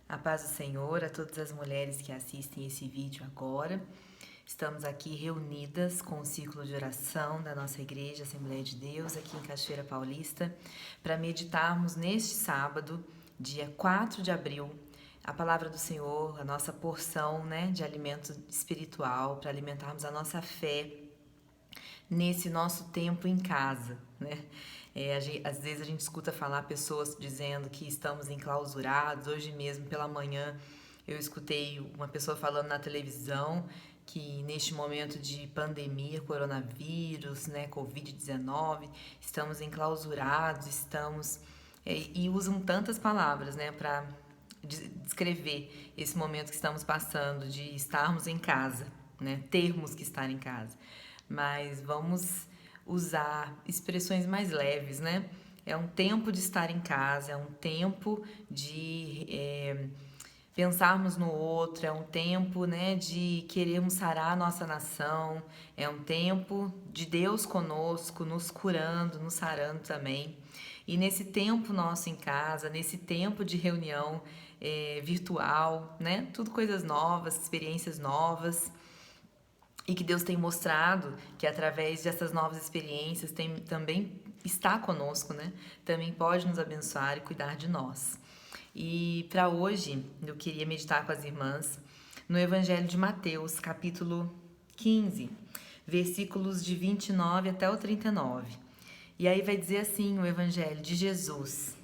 A paz do Senhor a todas as mulheres que assistem esse vídeo agora. Estamos aqui reunidas com o ciclo de oração da nossa igreja Assembleia de Deus, aqui em Cachoeira Paulista, para meditarmos neste sábado, dia 4 de abril, a palavra do Senhor, a nossa porção, de alimento espiritual, para alimentarmos a nossa fé nesse nosso tempo em casa, às vezes a gente escuta falar pessoas dizendo que estamos enclausurados. Hoje mesmo pela manhã eu escutei uma pessoa falando na televisão que neste momento de pandemia, coronavírus, Covid-19, estamos enclausurados, e usam tantas palavras, para descrever esse momento que estamos passando, de estarmos em casa, termos que estar em casa. Mas vamos usar expressões mais leves, É um tempo de estar em casa, é um tempo de pensarmos no outro, é um tempo, de querermos sarar a nossa nação, é um tempo de Deus conosco, nos curando, nos sarando também. E nesse tempo nosso em casa, nesse tempo de reunião virtual, tudo coisas novas, experiências novas. E que Deus tem mostrado que através dessas novas experiências também está conosco, Também pode nos abençoar e cuidar de nós. E para hoje eu queria meditar com as irmãs no Evangelho de Mateus, capítulo 15, versículos de 29 até o 39. E aí vai dizer assim o Evangelho de Jesus.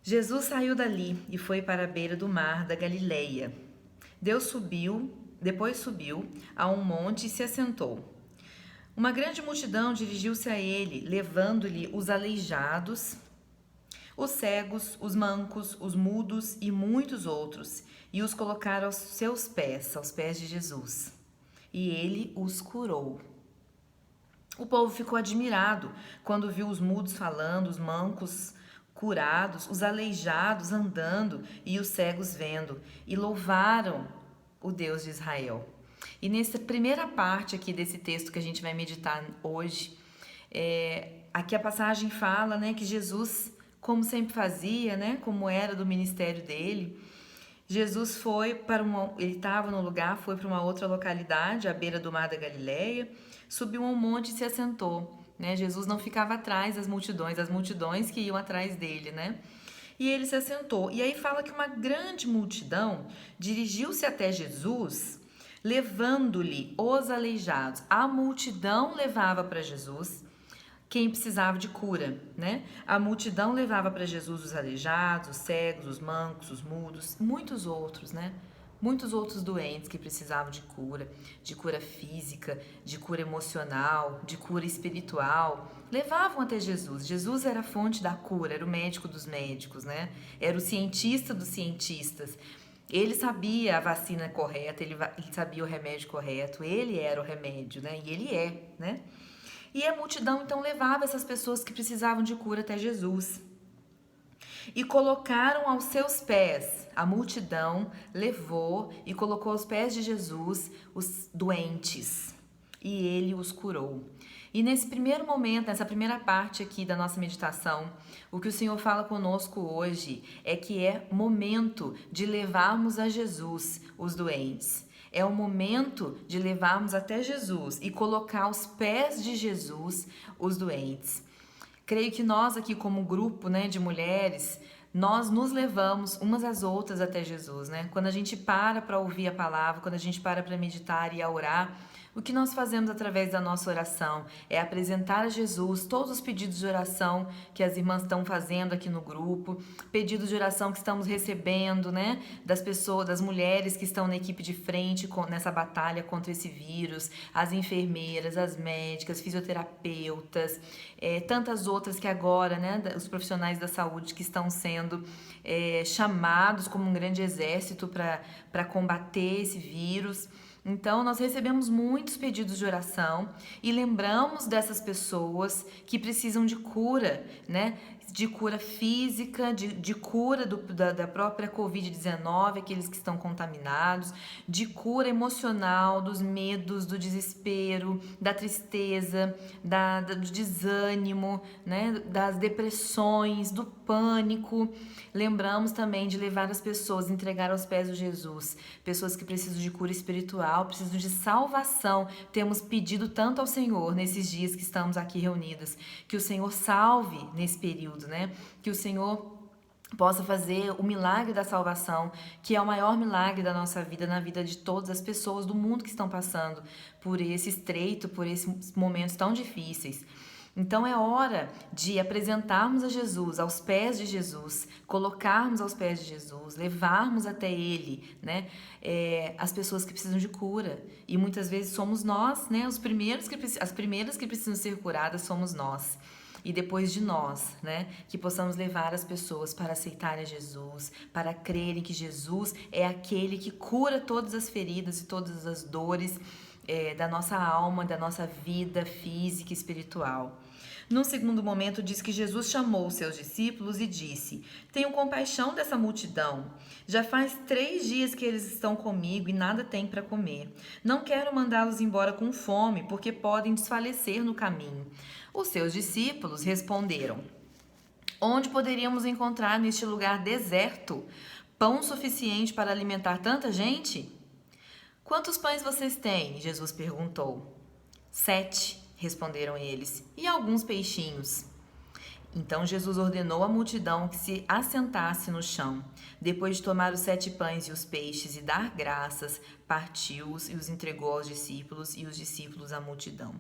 Jesus saiu dali e foi para a beira do mar da Galileia. Depois subiu a um monte e se assentou. Uma grande multidão dirigiu-se a ele, levando-lhe os aleijados, os cegos, os mancos, os mudos e muitos outros, e os colocaram aos seus pés, aos pés de Jesus. E ele os curou. O povo ficou admirado quando viu os mudos falando, os mancos curados, os aleijados andando e os cegos vendo, e louvaram o Deus de Israel. E nessa primeira parte aqui desse texto que a gente vai meditar hoje, aqui a passagem fala, que Jesus, como sempre fazia, como era do ministério dele, Jesus foi ele estava no lugar, foi para uma outra localidade, à beira do mar da Galileia, subiu a um monte e se assentou, Jesus não ficava atrás das multidões, as multidões que iam atrás dele, E ele se assentou. E aí fala que uma grande multidão dirigiu-se até Jesus, levando-lhe os aleijados. A multidão levava para Jesus quem precisava de cura, A multidão levava para Jesus os aleijados, os cegos, os mancos, os mudos, muitos outros, Muitos outros doentes que precisavam de cura física, de cura emocional, de cura espiritual, levavam até Jesus. Jesus era a fonte da cura, era o médico dos médicos, Era o cientista dos cientistas. Ele sabia a vacina correta, ele sabia o remédio correto, ele era o remédio, E ele é, E a multidão então levava essas pessoas que precisavam de cura até Jesus. E colocaram aos seus pés. A multidão levou e colocou aos pés de Jesus os doentes. E ele os curou. E nesse primeiro momento, nessa primeira parte aqui da nossa meditação, o que o Senhor fala conosco hoje é que é momento de levarmos a Jesus os doentes. É o momento de levarmos até Jesus e colocar aos pés de Jesus os doentes. Creio que nós aqui como grupo, de mulheres, nós nos levamos umas às outras até Jesus, Quando a gente para ouvir a palavra, quando a gente para meditar e a orar, o que nós fazemos através da nossa oração é apresentar a Jesus todos os pedidos de oração que as irmãs estão fazendo aqui no grupo, pedidos de oração que estamos recebendo, das pessoas, das mulheres que estão na equipe de frente nessa batalha contra esse vírus, as enfermeiras, as médicas, fisioterapeutas, tantas outras que agora, os profissionais da saúde que estão sendo chamados como um grande exército para combater esse vírus. Então, nós recebemos muitos pedidos de oração e lembramos dessas pessoas que precisam de cura, De cura física, de cura da própria Covid-19, aqueles que estão contaminados, de cura emocional, dos medos, do desespero, da tristeza, do desânimo, né? Das depressões, do pânico. Lembramos também de levar as pessoas, entregar aos pés de Jesus, pessoas que precisam de cura espiritual, precisam de salvação. Temos pedido tanto ao Senhor nesses dias que estamos aqui reunidas, que o Senhor salve nesse período, né? Que o Senhor possa fazer o milagre da salvação, que é o maior milagre da nossa vida, na vida de todas as pessoas do mundo que estão passando por esse estreito, por esses momentos tão difíceis. Então é hora de apresentarmos a Jesus, aos pés de Jesus, colocarmos aos pés de Jesus, levarmos até Ele, né? As pessoas que precisam de cura. E muitas vezes somos nós, né? As primeiras que precisam ser curadas somos nós. E depois de nós, né? Que possamos levar as pessoas para aceitarem a Jesus, para crerem que Jesus é aquele que cura todas as feridas e todas as dores da nossa alma, da nossa vida física e espiritual. Num segundo momento, diz que Jesus chamou os seus discípulos e disse: tenho compaixão dessa multidão. Já faz 3 dias que eles estão comigo e nada têm para comer. Não quero mandá-los embora com fome, porque podem desfalecer no caminho. Os seus discípulos responderam: onde poderíamos encontrar neste lugar deserto pão suficiente para alimentar tanta gente? Quantos pães vocês têm? Jesus perguntou. 7, responderam eles, e alguns peixinhos. Então Jesus ordenou à multidão que se assentasse no chão. Depois de tomar os 7 pães e os peixes e dar graças, partiu-os e os entregou aos discípulos e os discípulos à multidão.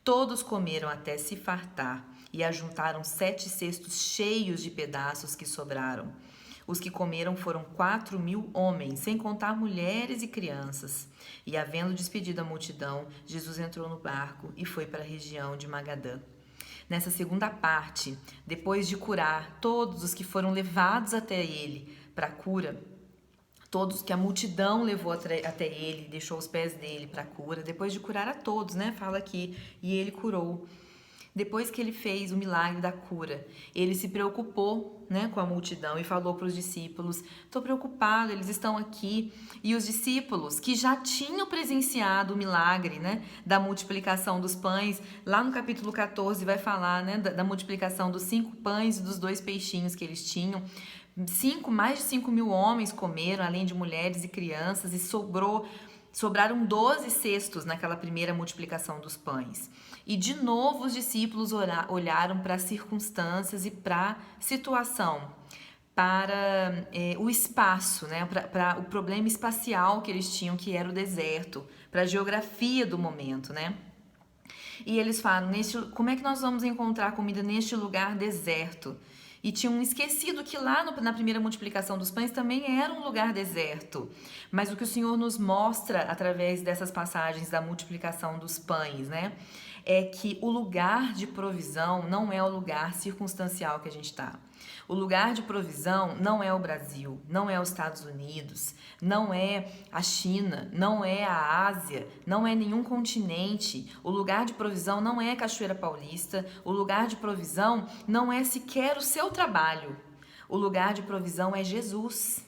Todos comeram até se fartar e ajuntaram 7 cestos cheios de pedaços que sobraram. Os que comeram foram 4.000 homens, sem contar mulheres e crianças. E havendo despedido a multidão, Jesus entrou no barco e foi para a região de Magadã. Nessa segunda parte, depois de curar todos os que foram levados até ele para a cura, todos que a multidão levou até ele, deixou os pés dele para a cura, depois de curar a todos, né? Fala aqui, e ele curou. Depois que ele fez o milagre da cura, ele se preocupou, né, com a multidão e falou para os discípulos: estou preocupado, eles estão aqui. E os discípulos, que já tinham presenciado o milagre, né, da multiplicação dos pães, lá no capítulo 14 vai falar, né, da multiplicação dos 5 pães e dos 2 peixinhos que eles tinham. Mais de 5.000 homens comeram, além de mulheres e crianças, e sobraram 12 cestos naquela primeira multiplicação dos pães. E de novo os discípulos olharam para as circunstâncias e para a situação, para o espaço, né? Para o problema espacial que eles tinham, que era o deserto, para a geografia do momento, né? E eles falam: como é que nós vamos encontrar comida neste lugar deserto? E tinham esquecido que lá na primeira multiplicação dos pães também era um lugar deserto. Mas o que o Senhor nos mostra através dessas passagens da multiplicação dos pães, né? É que o lugar de provisão não é o lugar circunstancial que a gente está. O lugar de provisão não é o Brasil, não é os Estados Unidos, não é a China, não é a Ásia, não é nenhum continente. O lugar de provisão não é Cachoeira Paulista, o lugar de provisão não é sequer o seu trabalho. O lugar de provisão é Jesus.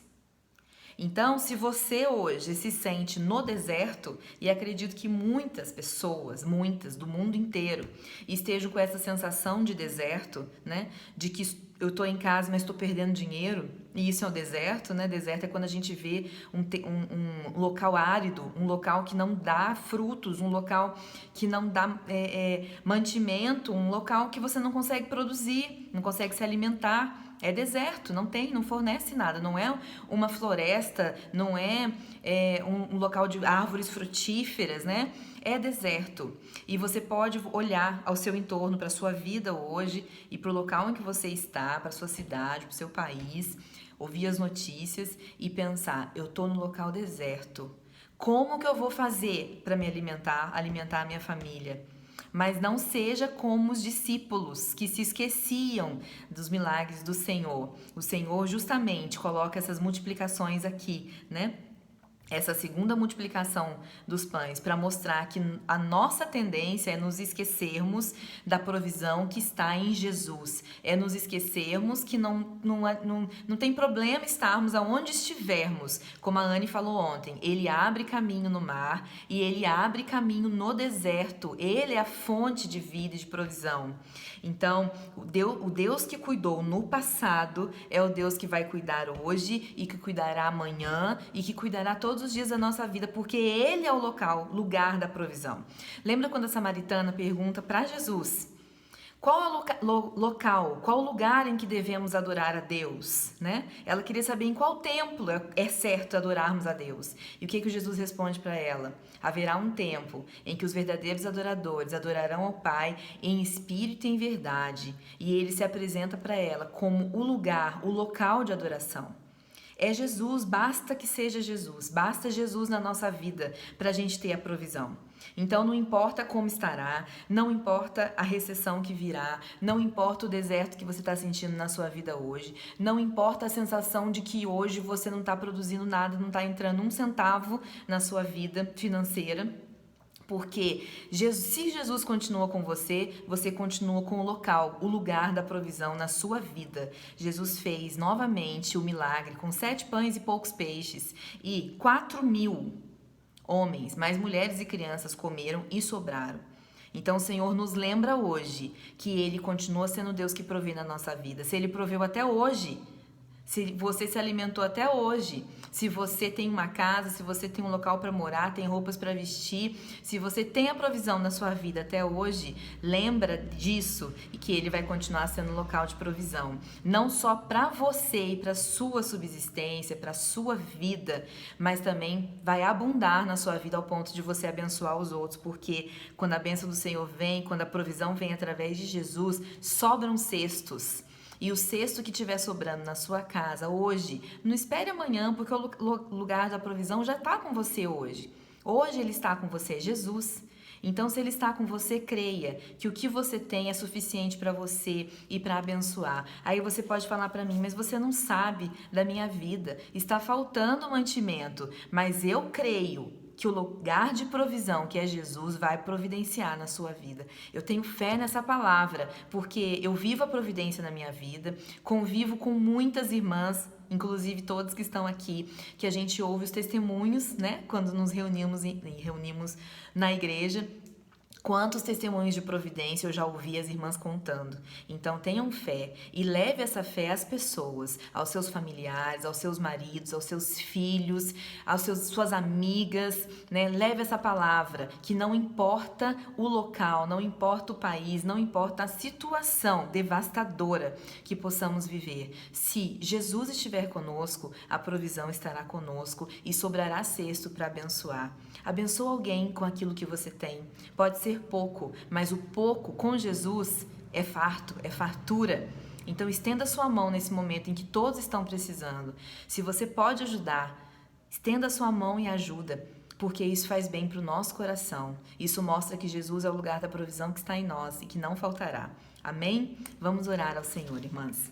Então, se você hoje se sente no deserto, e acredito que muitas pessoas, muitas do mundo inteiro, estejam com essa sensação de deserto, né? De que eu tô em casa, mas estou perdendo dinheiro, e isso é o deserto, né? Deserto é quando a gente vê um local árido, um local que não dá frutos, um local que não dá mantimento, um local que você não consegue produzir, não consegue se alimentar. É deserto, não fornece nada, não é uma floresta, não é um local de árvores frutíferas, né? É deserto. E você pode olhar ao seu entorno, para a sua vida hoje e para o local em que você está, para a sua cidade, para o seu país, ouvir as notícias e pensar: eu estou no local deserto. Como que eu vou fazer para me alimentar a minha família? Mas não seja como os discípulos que se esqueciam dos milagres do Senhor. O Senhor justamente coloca essas multiplicações aqui, né? essa segunda multiplicação dos pães para mostrar que a nossa tendência é nos esquecermos da provisão que está em Jesus, é nos esquecermos que não tem problema estarmos aonde estivermos, como a Anne falou ontem, ele abre caminho no mar e ele abre caminho no deserto, ele é a fonte de vida e de provisão. Então, o Deus que cuidou no passado é o Deus que vai cuidar hoje e que cuidará amanhã e que cuidará todos os dias da nossa vida, porque Ele é o lugar da provisão. Lembra quando a samaritana pergunta para Jesus, qual é o local, qual o lugar em que devemos adorar a Deus, né? Ela queria saber em qual templo é certo adorarmos a Deus. E o que Jesus responde para ela? Haverá um tempo em que os verdadeiros adoradores adorarão ao Pai em espírito e em verdade. E Ele se apresenta para ela como o lugar, o local de adoração. É Jesus, basta que seja Jesus, basta Jesus na nossa vida para a gente ter a provisão. Então não importa como estará, não importa a recessão que virá, não importa o deserto que você está sentindo na sua vida hoje, não importa a sensação de que hoje você não está produzindo nada, não está entrando um centavo na sua vida financeira. Porque se Jesus continua com você, você continua com o local, o lugar da provisão na sua vida. Jesus fez novamente o milagre com 7 pães e poucos peixes e 4.000 homens, mais mulheres e crianças comeram e sobraram. Então o Senhor nos lembra hoje que Ele continua sendo Deus que provê na nossa vida. Se Ele proveu até hoje, se você se alimentou até hoje, se você tem uma casa, se você tem um local para morar, tem roupas para vestir, se você tem a provisão na sua vida até hoje, lembra disso e que Ele vai continuar sendo local de provisão. Não só para você e para sua subsistência, para sua vida, mas também vai abundar na sua vida ao ponto de você abençoar os outros, porque quando a bênção do Senhor vem, quando a provisão vem através de Jesus, sobram cestos. E o cesto que estiver sobrando na sua casa hoje, não espere amanhã, porque o lugar da provisão já está com você hoje. Hoje Ele está com você, Jesus. Então, se Ele está com você, creia que o que você tem é suficiente para você e para abençoar. Aí você pode falar para mim, mas você não sabe da minha vida, está faltando mantimento, mas eu creio que o lugar de provisão, que é Jesus, vai providenciar na sua vida. Eu tenho fé nessa palavra, porque eu vivo a providência na minha vida, convivo com muitas irmãs, inclusive todas que estão aqui, que a gente ouve os testemunhos, né? Quando nos reunimos na igreja. Quantos testemunhos de providência eu já ouvi as irmãs contando. Então tenham fé e leve essa fé às pessoas, aos seus familiares, aos seus maridos, aos seus filhos, suas amigas, né? Leve essa palavra, que não importa o local, não importa o país, não importa a situação devastadora que possamos viver. Se Jesus estiver conosco, a provisão estará conosco e sobrará cesto para abençoar. Abençoa alguém com aquilo que você tem. Pode ser pouco, mas o pouco com Jesus é farto, é fartura. Então estenda sua mão nesse momento em que todos estão precisando. Se você pode ajudar, estenda sua mão e ajuda, porque isso faz bem para o nosso coração. Isso mostra que Jesus é o lugar da provisão que está em nós e que não faltará. Amém? Vamos orar ao Senhor, irmãs.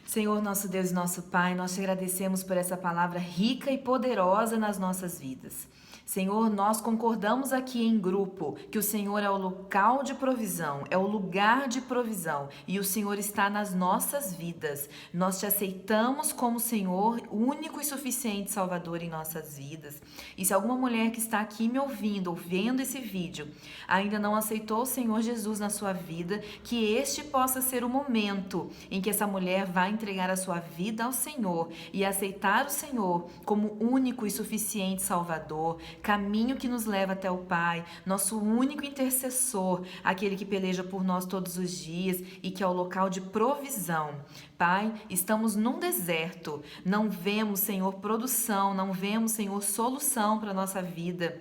Senhor, nosso Deus e nosso Pai, nós te agradecemos por essa palavra rica e poderosa nas nossas vidas. Senhor, nós concordamos aqui em grupo que o Senhor é o local de provisão, é o lugar de provisão e o Senhor está nas nossas vidas. Nós te aceitamos como Senhor, único e suficiente Salvador em nossas vidas. E se alguma mulher que está aqui me ouvindo, ou vendo esse vídeo, ainda não aceitou o Senhor Jesus na sua vida, que este possa ser o momento em que essa mulher vai entregar a sua vida ao Senhor e aceitar o Senhor como único e suficiente Salvador, caminho que nos leva até o Pai, nosso único intercessor, aquele que peleja por nós todos os dias e que é o local de provisão. Pai, estamos num deserto, não vemos, Senhor, produção, não vemos, Senhor, solução para a nossa vida.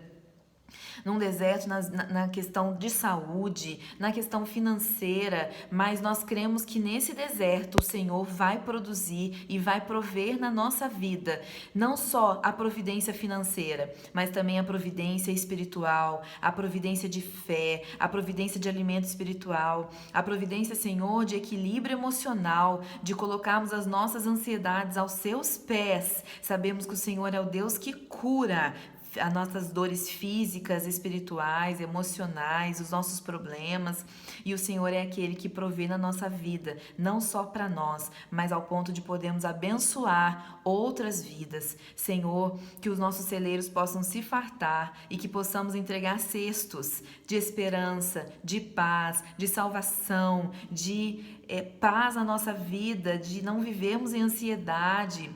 num deserto na questão de saúde, na questão financeira, mas nós cremos que nesse deserto o Senhor vai produzir e vai prover na nossa vida, não só a providência financeira, mas também a providência espiritual, a providência de fé, a providência de alimento espiritual, a providência, Senhor, de equilíbrio emocional, de colocarmos as nossas ansiedades aos seus pés. Sabemos que o Senhor é o Deus que cura as nossas dores físicas, espirituais, emocionais, os nossos problemas, e o Senhor é aquele que provê na nossa vida, não só para nós, mas ao ponto de podermos abençoar outras vidas. Senhor, que os nossos celeiros possam se fartar e que possamos entregar cestos de esperança, de paz, de salvação, de paz na nossa vida, de não vivermos em ansiedade,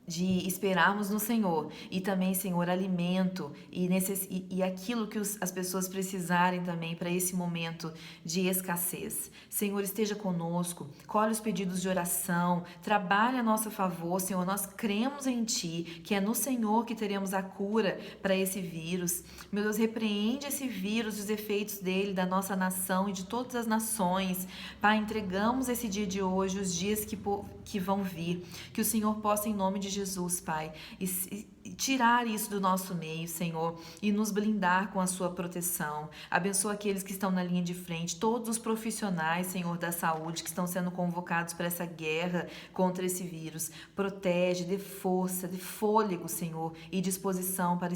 de esperarmos no Senhor, e também, Senhor, alimento e aquilo que as pessoas precisarem também para esse momento de escassez. Senhor, esteja conosco, colhe os pedidos de oração, trabalhe a nosso favor, Senhor. Nós cremos em Ti, que é no Senhor que teremos a cura para esse vírus. Meu Deus, repreende esse vírus, os efeitos dele, da nossa nação e de todas as nações. Pai, entregamos esse dia de hoje, os dias que vão vir, que o Senhor possa, em nome de Jesus, Pai, e tirar isso do nosso meio, Senhor, e nos blindar com a sua proteção. Abençoa aqueles que estão na linha de frente, todos os profissionais, Senhor, da saúde, que estão sendo convocados para essa guerra contra esse vírus. Protege, dê força, dê fôlego, Senhor, e disposição para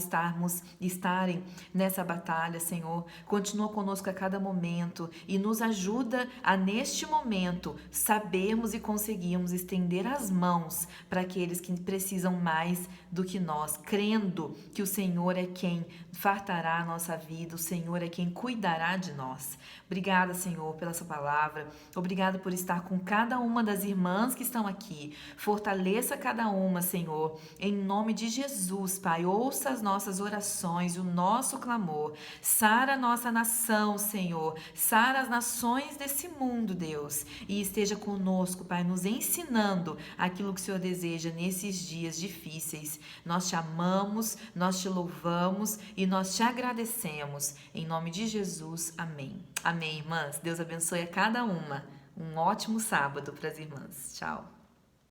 estarem nessa batalha, Senhor. Continua conosco a cada momento e nos ajuda a, neste momento, sabermos e conseguirmos estender as mãos para aqueles que precisam mais do que nós, crendo que o Senhor é quem fartará a nossa vida, o Senhor é quem cuidará de nós. Obrigada, Senhor, pela essa palavra. Obrigada por estar com cada uma das irmãs que estão aqui. Fortaleça cada uma, Senhor, em nome de Jesus, Pai. Ouça as nossas orações, o nosso clamor. Sara a nossa nação, Senhor. Sara as nações desse mundo, Deus. E esteja conosco, Pai, nos ensinando aquilo que o Senhor deseja nesses dias difíceis. Nós te amamos, nós te louvamos e nós te agradecemos. Em nome de Jesus, amém. Amém, irmãs. Deus abençoe a cada uma. Um ótimo sábado para as irmãs. Tchau.